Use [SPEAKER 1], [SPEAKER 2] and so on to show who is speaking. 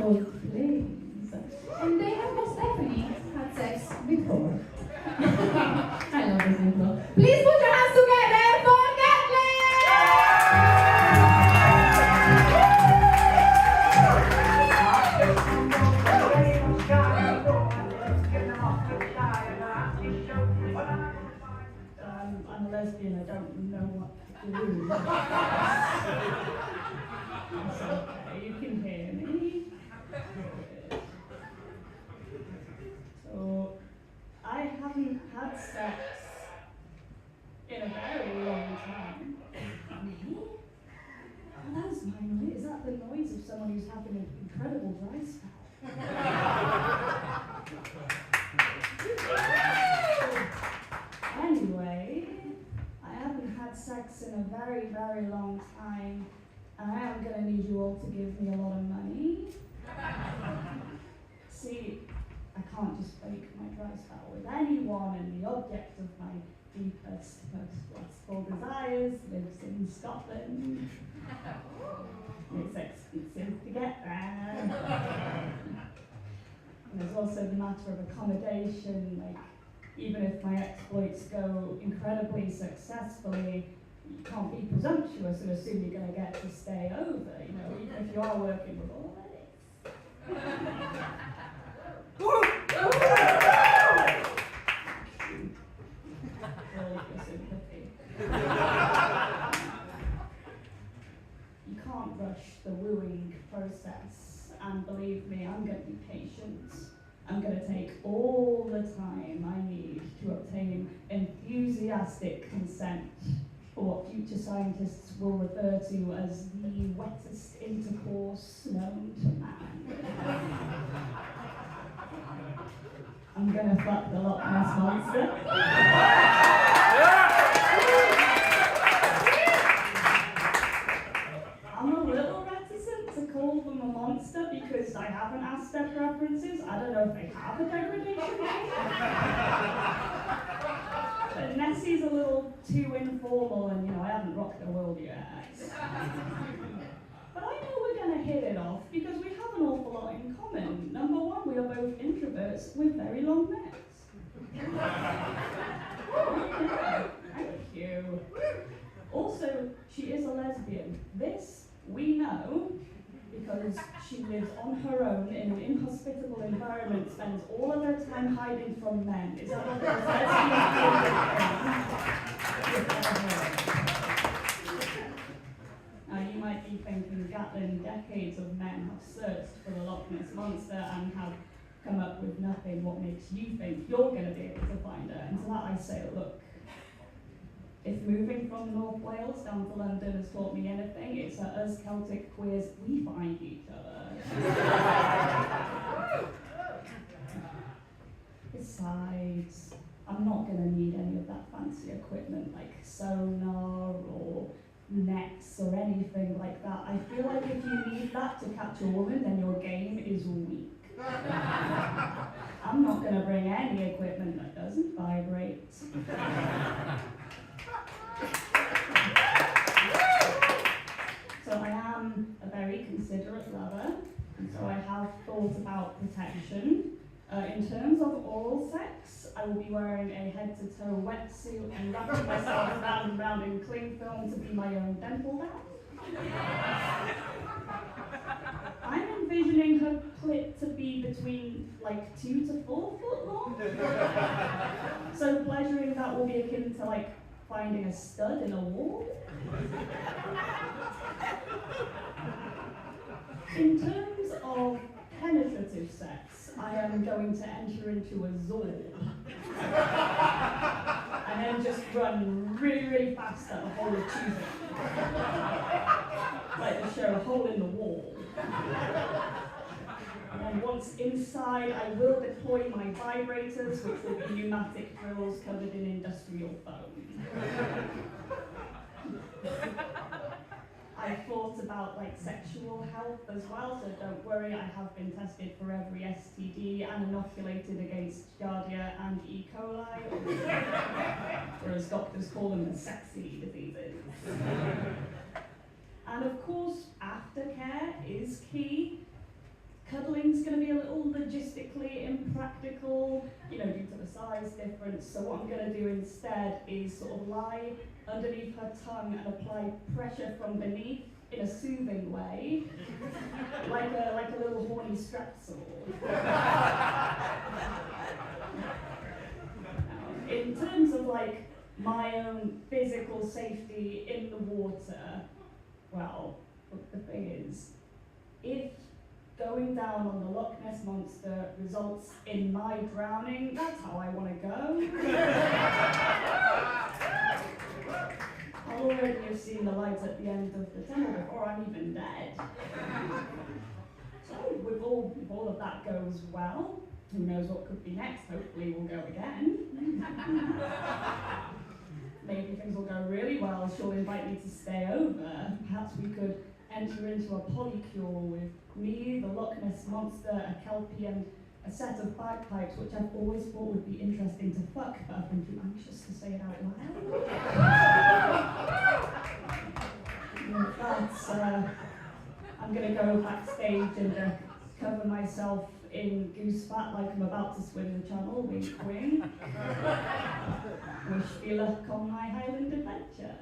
[SPEAKER 1] Oh, please. And they have Stephanie had sex before. I love this intro. Please put your hands together for I'm a lesbian, I don't know what to do. It's okay, you can hear me. So, I haven't had sex in a very long time. Me? Oh, that's my noise. Is that the noise of someone who's having an incredible dry spell? Anyway, I haven't had sex in a very, very long time, and I am going to need you all to give me a lot of money. See, I can't just break my dry spell with anyone, and the object of my deepest, most lustful desires lives in Scotland. It's expensive to get there. And there's also the matter of accommodation, like, even if my exploits go incredibly successfully, you can't be presumptuous and assume you're going to get to stay over, you know, even if you are working with all of this. Your sympathy. You can't rush the wooing process, and believe me, I'm going to be patient. I'm going to take all the time I need to obtain enthusiastic consent for what future scientists will refer to as the wettest intercourse known to man. I'm going to fuck the Loch Ness Monster. I'm a little reticent to call them a monster because I haven't asked their preferences. I don't know if they have a degradation rate. But Nessie's a little too informal and, you know, I haven't rocked the world yet. But I know we're going to hit it off because we have an awful lot in common. Number one, we are both introverts with very long necks. Thank you. Also, she is a lesbian. This we know because she lives on her own in an inhospitable environment, spends all of her time hiding from men. Is that what Now you might be thinking, Gatlin, decades of men have searched for the Loch Ness Monster and have come up with nothing. What makes you think you're going to be able to find her? And to that I say, look, if moving from North Wales down to London has taught me anything, it's that us Celtic queers, we find each other. Besides, I'm not going to need any of that fancy equipment like sonar or nets or anything like that. I feel like if you need that to catch a woman, then your game is weak. I'm not going to bring any equipment that doesn't vibrate. So I am a very considerate lover, and so I have thought about protection. In terms of oral sex, I will be wearing a head-to-toe wetsuit and wrapping myself round and round in cling film to be my own dental dam. I'm envisioning her clit to be between like 2 to 4 foot long. So pleasuring that will be akin to like finding a stud in a wall. In terms of penetrative sex, I am going to enter into a zorb. And then just run really, really fast at a hole of choosing. Like the show Hole in the Wall. And then once inside, I will deploy my vibrators, which will be pneumatic drills covered in industrial foam. I thought about like sexual health as well, so don't worry, I have been tested for every STD and inoculated against Giardia and E. coli, or as doctors call them, the sexy diseases. And of course, aftercare is key. practical, due to the size difference. So what I'm going to do instead is sort of lie underneath her tongue and apply pressure from beneath in a soothing way, like a little horny strepsil. In terms of my own physical safety in the water, well, the thing is, if going down on the Loch Ness Monster results in my drowning, that's how I want to go. I'll already have seen the light at the end of the tunnel before I'm even dead. So, if all of that goes well, who knows what could be next? Hopefully we'll go again. Maybe things will go really well. She'll invite me to stay over. Perhaps we could enter into a polycule with me, the Loch Ness Monster, a kelpie, and a set of bagpipes, which I've always thought would be interesting to fuck, but I've been too anxious to say it out loud. I'm going to go backstage and cover myself in goose fat like I'm about to swim the channel, wink wink. Wish me luck on my Highland adventure.